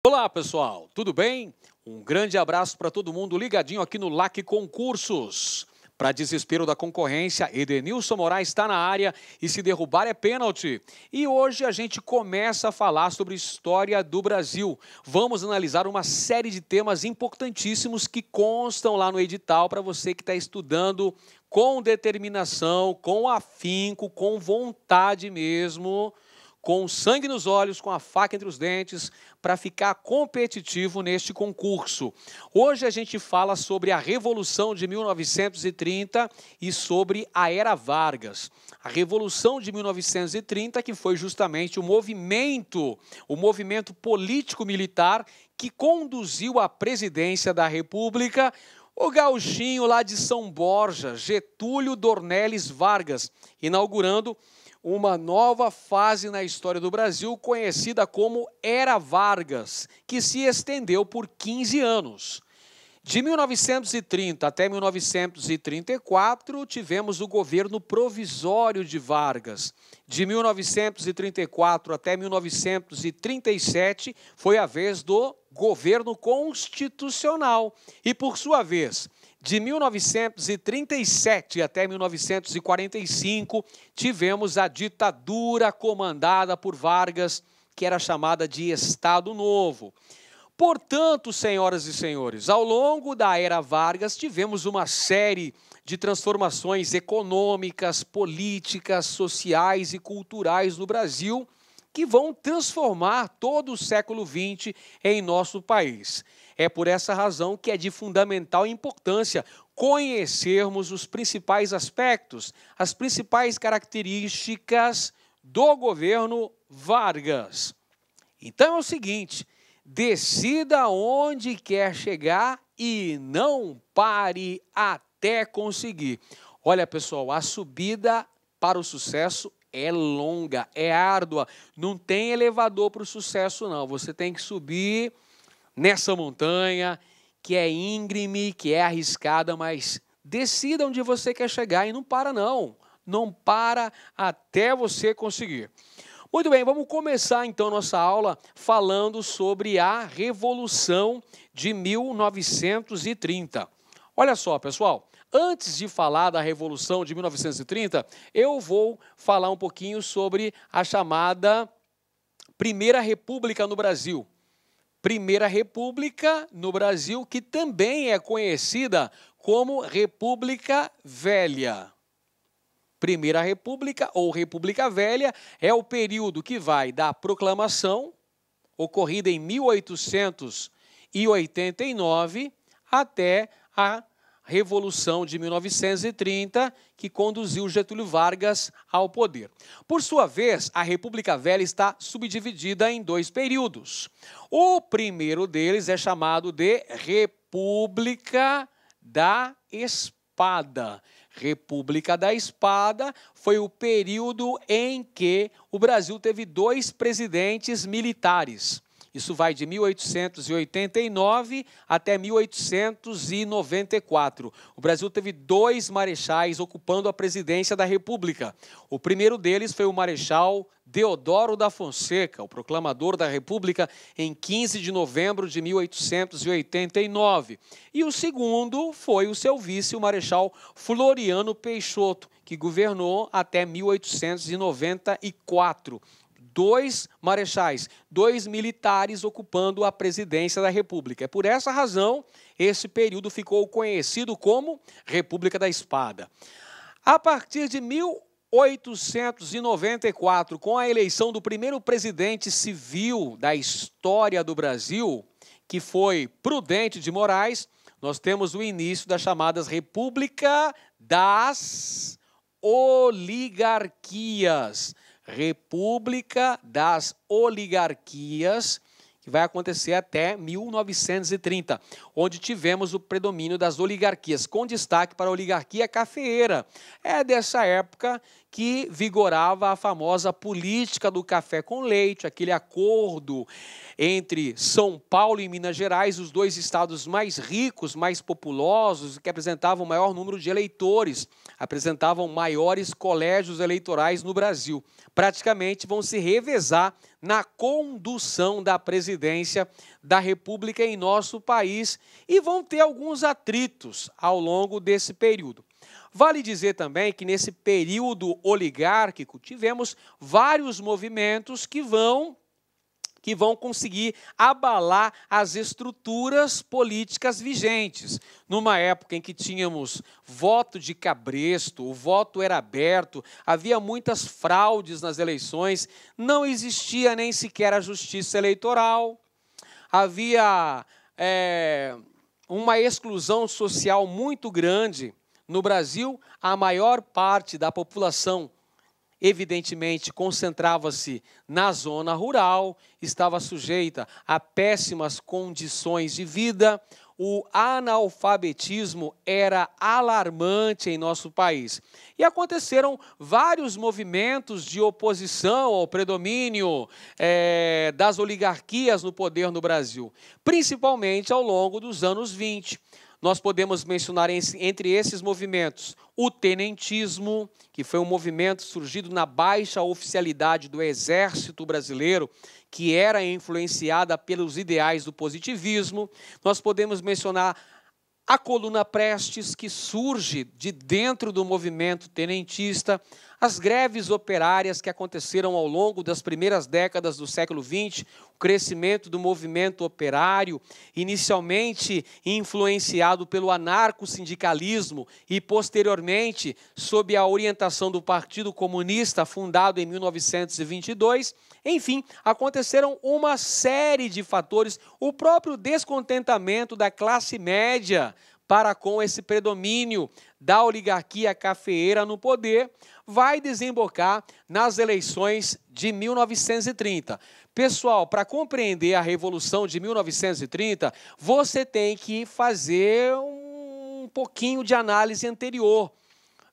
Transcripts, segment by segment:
Olá, pessoal, tudo bem? Um grande abraço para todo mundo ligadinho aqui no LAC Concursos. Para desespero da concorrência, Edenilson Moraes está na área e se derrubar é pênalti. E hoje a gente começa a falar sobre história do Brasil. Vamos analisar uma série de temas importantíssimos que constam lá no edital para você que está estudando com determinação, com afinco, com vontade mesmo, com sangue nos olhos, com a faca entre os dentes, para ficar competitivo neste concurso. Hoje a gente fala sobre a Revolução de 1930 e sobre a Era Vargas. A Revolução de 1930, que foi justamente o movimento político-militar que conduziu à presidência da República o gauchinho lá de São Borja, Getúlio Dornelles Vargas, inaugurando uma nova fase na história do Brasil, conhecida como Era Vargas, que se estendeu por 15 anos. De 1930 até 1934, tivemos o governo provisório de Vargas. De 1934 até 1937, foi a vez do governo constitucional. E, por sua vez, de 1937 até 1945, tivemos a ditadura comandada por Vargas, que era chamada de Estado Novo. Portanto, senhoras e senhores, ao longo da Era Vargas, tivemos uma série de transformações econômicas, políticas, sociais e culturais no Brasil, que vão transformar todo o século XX em nosso país. É por essa razão que é de fundamental importância conhecermos os principais aspectos, as principais características do governo Vargas. Então é o seguinte, decida onde quer chegar e não pare até conseguir. Olha, pessoal, a subida para o sucesso é longa, é árdua, não tem elevador para o sucesso, não. Você tem que subir nessa montanha, que é íngreme, que é arriscada, mas decida onde você quer chegar e não para não. Não para até você conseguir. Muito bem, vamos começar então nossa aula falando sobre a Revolução de 1930. Olha só, pessoal, antes de falar da Revolução de 1930, eu vou falar um pouquinho sobre a chamada Primeira República no Brasil. Primeira República no Brasil, que também é conhecida como República Velha. Primeira República ou República Velha é o período que vai da proclamação, ocorrida em 1889, até a Revolução de 1930, que conduziu Getúlio Vargas ao poder. Por sua vez, a República Velha está subdividida em dois períodos. O primeiro deles é chamado de República da Espada. República da Espada foi o período em que o Brasil teve dois presidentes militares. Isso vai de 1889 até 1894. O Brasil teve dois marechais ocupando a presidência da República. O primeiro deles foi o Marechal Deodoro da Fonseca, o proclamador da República, em 15 de novembro de 1889. E o segundo foi o seu vice, o Marechal Floriano Peixoto, que governou até 1894. Dois marechais, dois militares ocupando a presidência da República. É por essa razão, esse período ficou conhecido como República da Espada. A partir de 1894, com a eleição do primeiro presidente civil da história do Brasil, que foi Prudente de Moraes, nós temos o início das chamadas República das Oligarquias. República das Oligarquias, que vai acontecer até 1930, onde tivemos o predomínio das oligarquias, com destaque para a oligarquia cafeeira. É dessa época que vigorava a famosa política do café com leite, aquele acordo entre São Paulo e Minas Gerais, os dois estados mais ricos, mais populosos, que apresentavam o maior número de eleitores, apresentavam maiores colégios eleitorais no Brasil. Praticamente vão se revezar na condução da presidência da República em nosso país e vão ter alguns atritos ao longo desse período. Vale dizer também que nesse período oligárquico tivemos vários movimentos que vão conseguir abalar as estruturas políticas vigentes. Numa época em que tínhamos voto de cabresto, o voto era aberto, havia muitas fraudes nas eleições, não existia nem sequer a justiça eleitoral, havia uma exclusão social muito grande. No Brasil, a maior parte da população evidentemente, concentrava-se na zona rural, estava sujeita a péssimas condições de vida, o analfabetismo era alarmante em nosso país. E aconteceram vários movimentos de oposição ao predomínio das oligarquias no poder no Brasil, principalmente ao longo dos anos 20. Nós podemos mencionar entre esses movimentos o tenentismo, que foi um movimento surgido na baixa oficialidade do Exército Brasileiro, que era influenciada pelos ideais do positivismo. Nós podemos mencionar a Coluna Prestes, que surge de dentro do movimento tenentista, as greves operárias que aconteceram ao longo das primeiras décadas do século XX, o crescimento do movimento operário, inicialmente influenciado pelo anarcossindicalismo e, posteriormente, sob a orientação do Partido Comunista, fundado em 1922. Enfim, aconteceram uma série de fatores, o próprio descontentamento da classe média para com esse predomínio da oligarquia cafeeira no poder, vai desembocar nas eleições de 1930. Pessoal, para compreender a Revolução de 1930, você tem que fazer um pouquinho de análise anterior,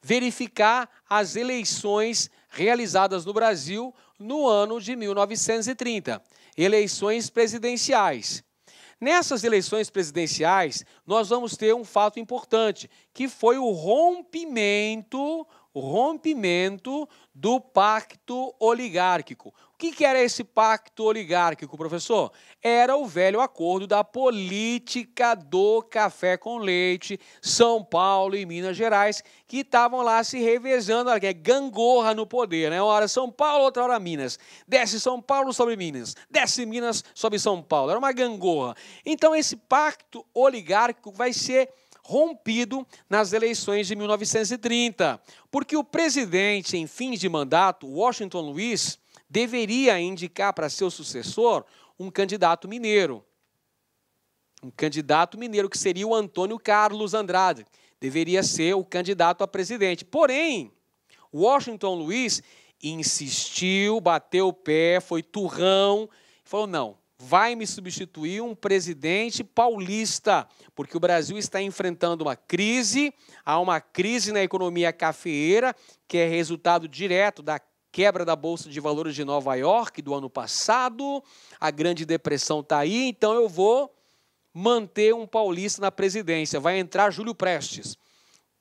verificar as eleições realizadas no Brasil no ano de 1930, eleições presidenciais. Nessas eleições presidenciais, nós vamos ter um fato importante, que foi o rompimento do pacto oligárquico. O que era esse pacto oligárquico, professor? Era o velho acordo da política do café com leite, São Paulo e Minas Gerais, que estavam lá se revezando, gangorra no poder, né? Uma hora São Paulo, outra hora Minas. Desce São Paulo sobre Minas, desce Minas sobre São Paulo. Era uma gangorra. Então, esse pacto oligárquico vai ser rompido nas eleições de 1930, porque o presidente em fins de mandato, Washington Luiz, deveria indicar para seu sucessor um candidato mineiro. Um candidato mineiro que seria o Antônio Carlos Andrade. Deveria ser o candidato a presidente. Porém, Washington Luiz insistiu, bateu o pé, foi turrão, e falou, não, vai me substituir um presidente paulista, porque o Brasil está enfrentando uma crise, há uma crise na economia cafeeira, que é resultado direto da quebra da Bolsa de Valores de Nova York do ano passado, a Grande Depressão está aí, então eu vou manter um paulista na presidência, vai entrar Júlio Prestes.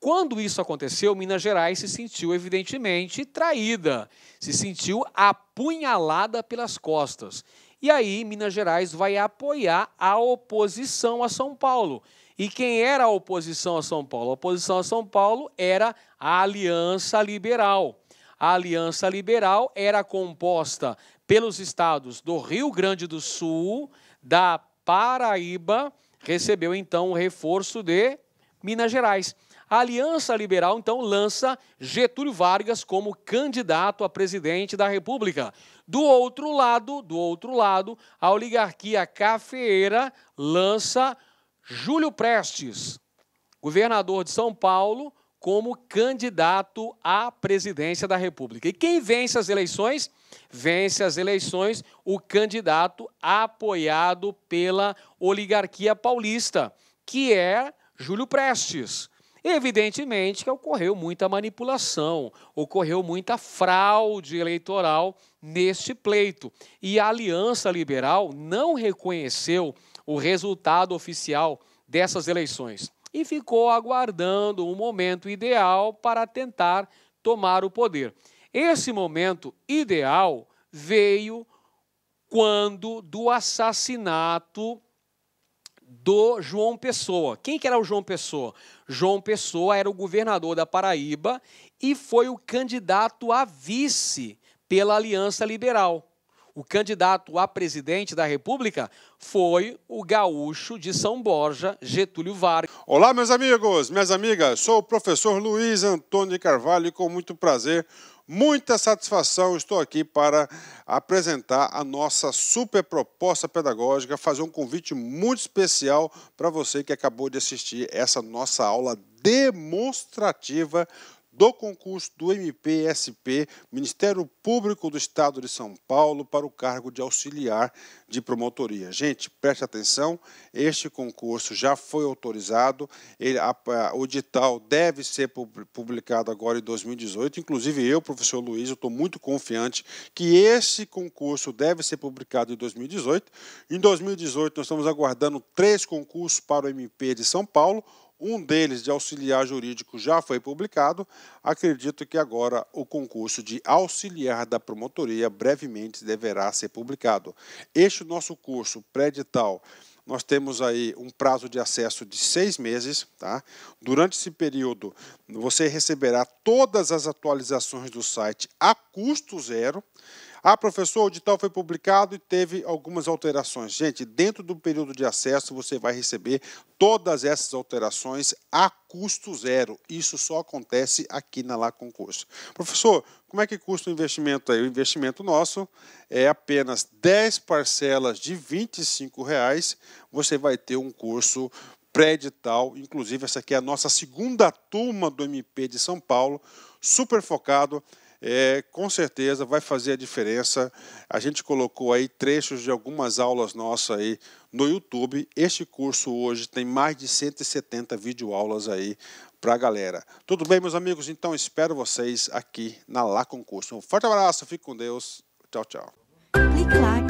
Quando isso aconteceu, Minas Gerais se sentiu evidentemente traída, se sentiu apunhalada pelas costas. E aí Minas Gerais vai apoiar a oposição a São Paulo. E quem era a oposição a São Paulo? A oposição a São Paulo era a Aliança Liberal. A Aliança Liberal era composta pelos estados do Rio Grande do Sul, da Paraíba, recebeu então o reforço de Minas Gerais. A Aliança Liberal, então, lança Getúlio Vargas como candidato a presidente da República. Do outro lado, a oligarquia cafeeira lança Júlio Prestes, governador de São Paulo, como candidato à presidência da República. E quem vence as eleições? Vence as eleições o candidato apoiado pela oligarquia paulista, que é Júlio Prestes. Evidentemente que ocorreu muita manipulação, ocorreu muita fraude eleitoral neste pleito. E a Aliança Liberal não reconheceu o resultado oficial dessas eleições e ficou aguardando um momento ideal para tentar tomar o poder. Esse momento ideal veio quando do assassinato do João Pessoa. Quem que era o João Pessoa? João Pessoa era o governador da Paraíba e foi o candidato a vice pela Aliança Liberal. O candidato a presidente da República foi o gaúcho de São Borja, Getúlio Vargas. Olá, meus amigos, minhas amigas. Sou o professor Luiz Antônio de Carvalho e com muito prazer, muita satisfação, estou aqui para apresentar a nossa super proposta pedagógica, fazer um convite muito especial para você que acabou de assistir essa nossa aula demonstrativa do concurso do MPSP, Ministério Público do Estado de São Paulo, para o cargo de auxiliar de promotoria. Gente, preste atenção, este concurso já foi autorizado, o edital deve ser publicado agora em 2018, inclusive eu, professor Luiz, eu estou muito confiante que esse concurso deve ser publicado em 2018. Em 2018, nós estamos aguardando 3 concursos para o MP de São Paulo. Um deles, de auxiliar jurídico, já foi publicado. Acredito que agora o concurso de auxiliar da promotoria brevemente deverá ser publicado. Este nosso curso pré-edital, nós temos aí um prazo de acesso de 6 meses. Tá? Durante esse período, você receberá todas as atualizações do site a custo zero. Ah, professor, o edital foi publicado e teve algumas alterações. Gente, dentro do período de acesso, você vai receber todas essas alterações a custo zero. Isso só acontece aqui na Lá Concurso. Professor, como é que custa o investimento aí? O investimento nosso é apenas 10 parcelas de R$ 25. Você vai ter um curso pré-edital, inclusive essa aqui é a nossa segunda turma do MP de São Paulo, super focado. Com certeza vai fazer a diferença. A gente colocou aí trechos de algumas aulas nossas aí no YouTube. Este curso hoje tem mais de 170 videoaulas aí para a galera. Tudo bem, meus amigos? Então espero vocês aqui na Lá Concurso. Um forte abraço, fique com Deus. Tchau, tchau. Clique lá.